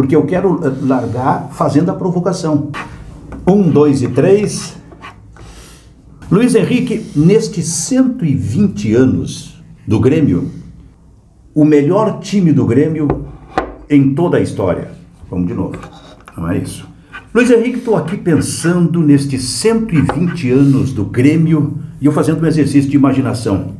porque eu quero largar fazendo a provocação. 1, 2 e 3. Luiz Henrique, nestes 120 anos do Grêmio, o melhor time do Grêmio em toda a história. Vamos de novo, não é isso? Luiz Henrique, estou aqui pensando nestes 120 anos do Grêmio e eu fazendo um exercício de imaginação.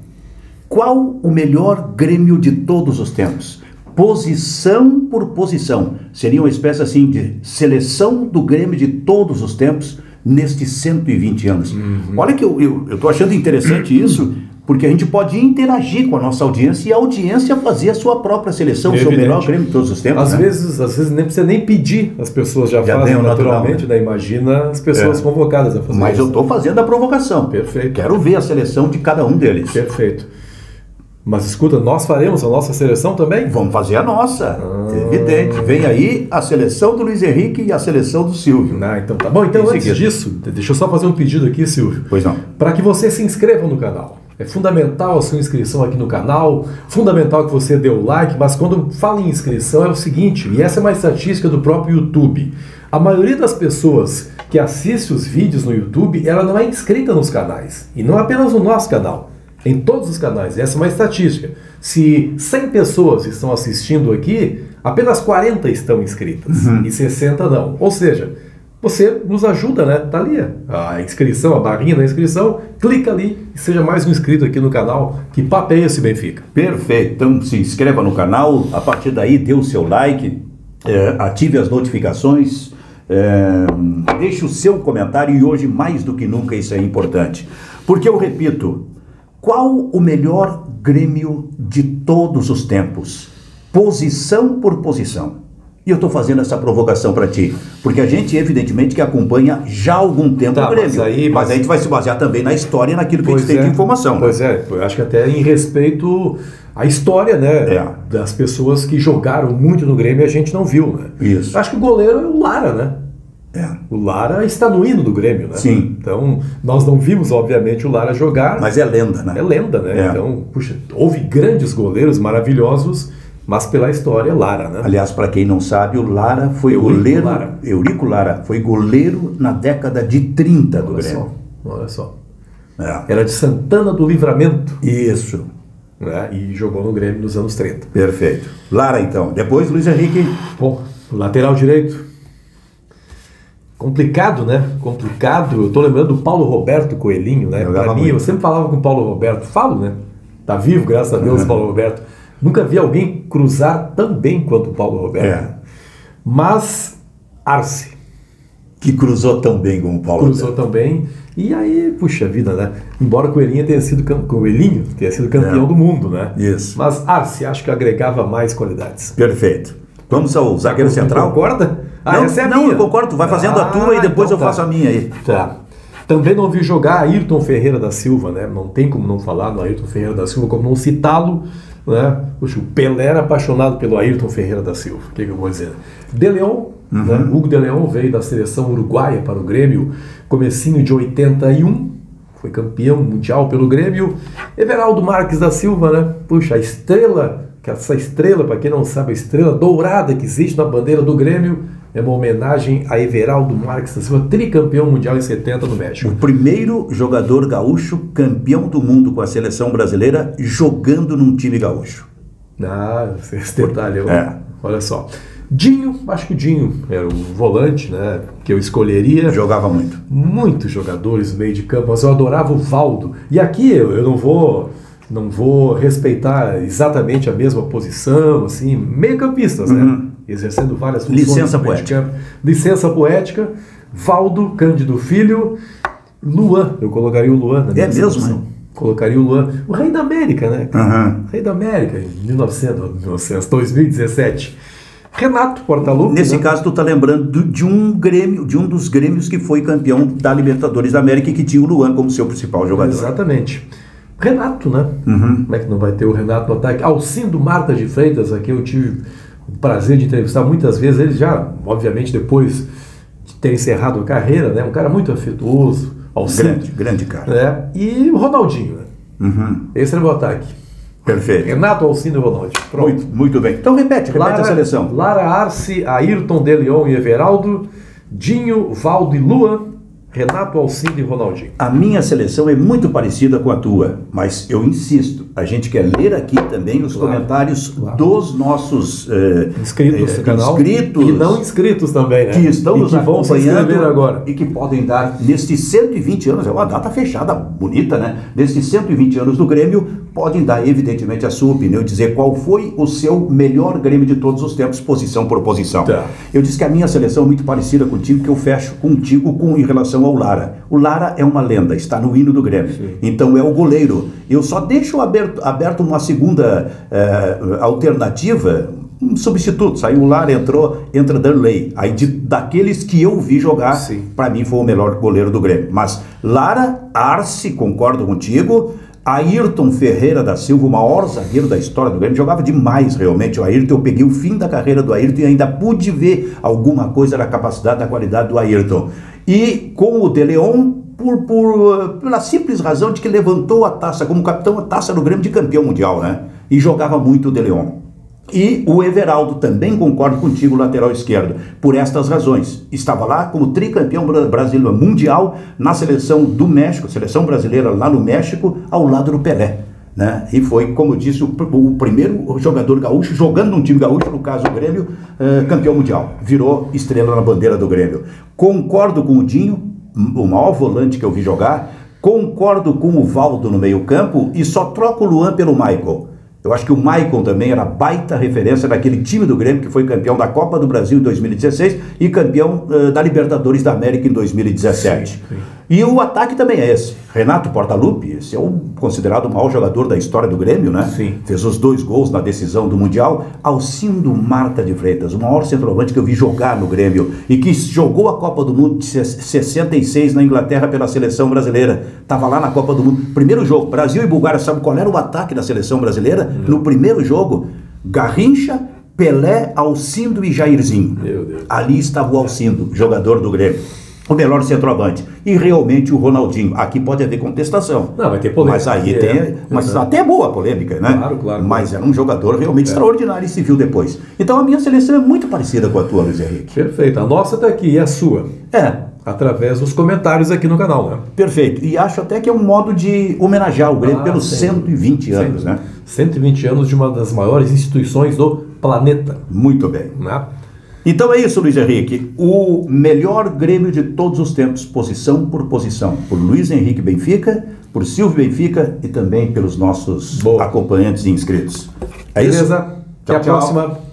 Qual o melhor Grêmio de todos os tempos? Posição por posição. Seria uma espécie assim de seleção do Grêmio de todos os tempos nestes 120 anos. Olha que eu estou achando interessante isso, porque a gente pode interagir com a nossa audiência e a audiência fazer a sua própria seleção, o seu melhor Grêmio de todos os tempos. Às vezes nem precisa nem pedir, as pessoas já fazem naturalmente, né? Imagina as pessoas convocadas a fazer Mas isso. eu estou fazendo a provocação. Perfeito. Quero ver a seleção de cada um deles. Perfeito. Mas escuta, nós faremos a nossa seleção também? Vamos fazer a nossa, evidente. Vem aí a seleção do Luiz Henrique e a seleção do Silvio. Então tá bom. Então antes disso, deixa eu só fazer um pedido aqui, Silvio. Pois não. Para que você se inscreva no canal. É fundamental a sua inscrição aqui no canal, fundamental que você dê o like, mas quando fala em inscrição é o seguinte, e essa é uma estatística do próprio YouTube. A maioria das pessoas que assiste os vídeos no YouTube, ela não é inscrita nos canais. E não apenas no nosso canal. Em todos os canais, essa é uma estatística. Se 100 pessoas estão assistindo aqui, apenas 40 estão inscritas e 60 não. Ou seja, você nos ajuda, né? Tá ali a inscrição, a barrinha da inscrição, clica ali e seja mais um inscrito aqui no canal. Que papo é esse, Benfica? Perfeito, então se inscreva no canal, a partir daí dê o seu like, ative as notificações, deixe o seu comentário e hoje mais do que nunca isso é importante. Porque eu repito, qual o melhor Grêmio de todos os tempos? Posição por posição. E eu estou fazendo essa provocação para ti, porque a gente evidentemente que acompanha já há algum tempo o Grêmio, mas a gente vai se basear também na história, naquilo que a gente tem de informação. Pois é, eu acho que até em respeito à história, né, das pessoas que jogaram muito no Grêmio e a gente não viu, né? Isso. Acho que o goleiro é o Lara, né? O Lara está no hino do Grêmio, né? Sim. Então, nós não vimos, obviamente, o Lara jogar. Mas é lenda, né? É lenda, né? Então, puxa, houve grandes goleiros maravilhosos, mas pela história, Lara, né? Aliás, para quem não sabe, o Lara foi Eurico Lara foi goleiro na década de 30 do Grêmio. Olha só. Era de Santana do Livramento. Isso. Né? E jogou no Grêmio nos anos 30. Perfeito. Lara, então. Depois, Luiz Henrique. Bom, lateral direito. Complicado, né? Complicado. Eu tô lembrando do Paulo Roberto Coelhinho, né? Pra mim, eu sempre falava com o Paulo Roberto. Falo, né? Tá vivo, graças a Deus, Paulo Roberto. Nunca vi alguém cruzar tão bem quanto o Paulo Roberto. Mas Arce. Que cruzou tão bem como o Paulo Roberto. Cruzou tão bem. E aí, puxa vida, né? Embora Coelhinho tenha sido campeão do mundo, né? Isso. Mas Arce, acho que agregava mais qualidades. Perfeito. Vamos ao zagueiro central? Concorda? Essa é a minha. Não, eu concordo. Tu vai fazendo a tua e depois então eu faço a minha aí. Tá. Também não vi jogar Ayrton Ferreira da Silva, né? Não tem como não falar no Ayrton Ferreira da Silva, como não citá-lo, né? Puxa, o Pelé era apaixonado pelo Ayrton Ferreira da Silva. O que eu vou dizer? De Leon, né? Hugo de Leon veio da seleção uruguaia para o Grêmio, comecinho de 81, foi campeão mundial pelo Grêmio. Everaldo Marques da Silva, né? Puxa, a estrela, essa estrela, para quem não sabe, a estrela dourada que existe na bandeira do Grêmio, é uma homenagem a Everaldo Marques da Silva, tricampeão mundial em 70 no México. O primeiro jogador gaúcho campeão do mundo com a seleção brasileira jogando num time gaúcho. Esse detalhe, olha só. Dinho, acho que o Dinho era o volante, né, que eu escolheria. Jogava muito. Muitos jogadores no meio de campo, mas eu adorava o Valdo. E aqui eu não vou respeitar exatamente a mesma posição, assim, meio-campistas, né? Exercendo várias funções. Licença poética. Licença poética, Valdo, Cândido Filho, Luan. Eu colocaria o Luan na minha mesmo, né? Colocaria o Luan. O Rei da América, né? Rei da América, em 2017. Renato Portaluppi. Nesse caso, tu tá lembrando de um Grêmio, de um dos Grêmios que foi campeão da Libertadores da América e que tinha o Luan como seu principal jogador. Exatamente. Renato, né? Como é que não vai ter o Renato no ataque? Alcindo Marta de Freitas, aqui eu tive o prazer de entrevistar muitas vezes. Ele já, obviamente, depois de ter encerrado a carreira, né? Um cara muito afetuoso. Alcindo. Grande cara. Né? E o Ronaldinho, né? Esse era o meu ataque. Perfeito. Renato, Alcindo e Ronaldo. Pronto. Muito bem. Então repete a seleção. Lara, Arce, Ayrton, De Leon e Everaldo, Dinho, Valdo e Luan, Renato, Alcindo e Ronaldinho. A minha seleção é muito parecida com a tua, mas eu insisto, a gente quer ler aqui também os comentários dos nossos inscritos do canal e não inscritos também, né? Que estão nos acompanhando agora. E que podem dar, nestes 120 anos, é uma data fechada, bonita, né? Nestes 120 anos do Grêmio, podem dar, evidentemente, a sua opinião, dizer qual foi o seu melhor Grêmio de todos os tempos, posição por posição. Tá. Eu disse que a minha seleção é muito parecida contigo, que eu fecho contigo em relação ao Lara. O Lara é uma lenda, está no hino do Grêmio. Sim. Então é o goleiro. Eu só deixo aberto uma segunda alternativa, um substituto. Saiu o Lara, entra Darley. Aí daqueles que eu vi jogar, para mim foi o melhor goleiro do Grêmio. Mas Lara, Arce, concordo contigo. Ayrton Ferreira da Silva, o maior zagueiro da história do Grêmio, jogava demais realmente o Ayrton. Eu peguei o fim da carreira do Ayrton e ainda pude ver alguma coisa da capacidade, da qualidade do Ayrton. E com o De Leon, pela simples razão de que levantou a taça, como capitão, a taça do Grêmio de campeão mundial, né? E jogava muito o De Leon. E o Everaldo, também concordo contigo, lateral esquerdo, por estas razões. Estava lá como tricampeão brasileiro mundial na seleção do México, seleção brasileira lá no México, ao lado do Pelé. Né? E foi, como eu disse, o primeiro jogador gaúcho, jogando num time gaúcho, no caso o Grêmio, campeão mundial. Virou estrela na bandeira do Grêmio. Concordo com o Dinho, o maior volante que eu vi jogar. Concordo com o Valdo no meio campo e só troco o Luan pelo Michael. Eu acho que o Maicon também era baita referência daquele time do Grêmio que foi campeão da Copa do Brasil em 2016 e campeão da Libertadores da América em 2017. Sim. E o ataque também é esse. Renato Portaluppi, esse é o considerado o maior jogador da história do Grêmio, né? Sim. Fez os 2 gols na decisão do Mundial. Alcindo Marta de Freitas, o maior centroavante que eu vi jogar no Grêmio e que jogou a Copa do Mundo de 66 na Inglaterra pela seleção brasileira. Estava lá na Copa do Mundo. Primeiro jogo, Brasil e Bulgária, sabe qual era o ataque da seleção brasileira? No primeiro jogo, Garrincha, Pelé, Alcindo e Jairzinho. Meu Deus. Ali estava o Alcindo, jogador do Grêmio. O melhor centroavante. E realmente o Ronaldinho. Aqui pode haver contestação. Não, vai ter polêmica. Mas aí tem. Mas até é boa a polêmica, né? Claro. Mas era um jogador realmente extraordinário e se viu depois. Então a minha seleção é muito parecida com a tua, Luiz Henrique. Perfeito. A nossa está aqui e a sua? Através dos comentários aqui no canal, né? Perfeito. E acho até que é um modo de homenagear o Grêmio pelos 120 anos, né? 120 anos de uma das maiores instituições do planeta. Muito bem. Né? Então é isso, Luiz Henrique. O melhor Grêmio de todos os tempos, posição por posição. Por Luiz Henrique Benfica, por Silvio Benfica e também pelos nossos acompanhantes e inscritos. É isso? Beleza. Até a próxima.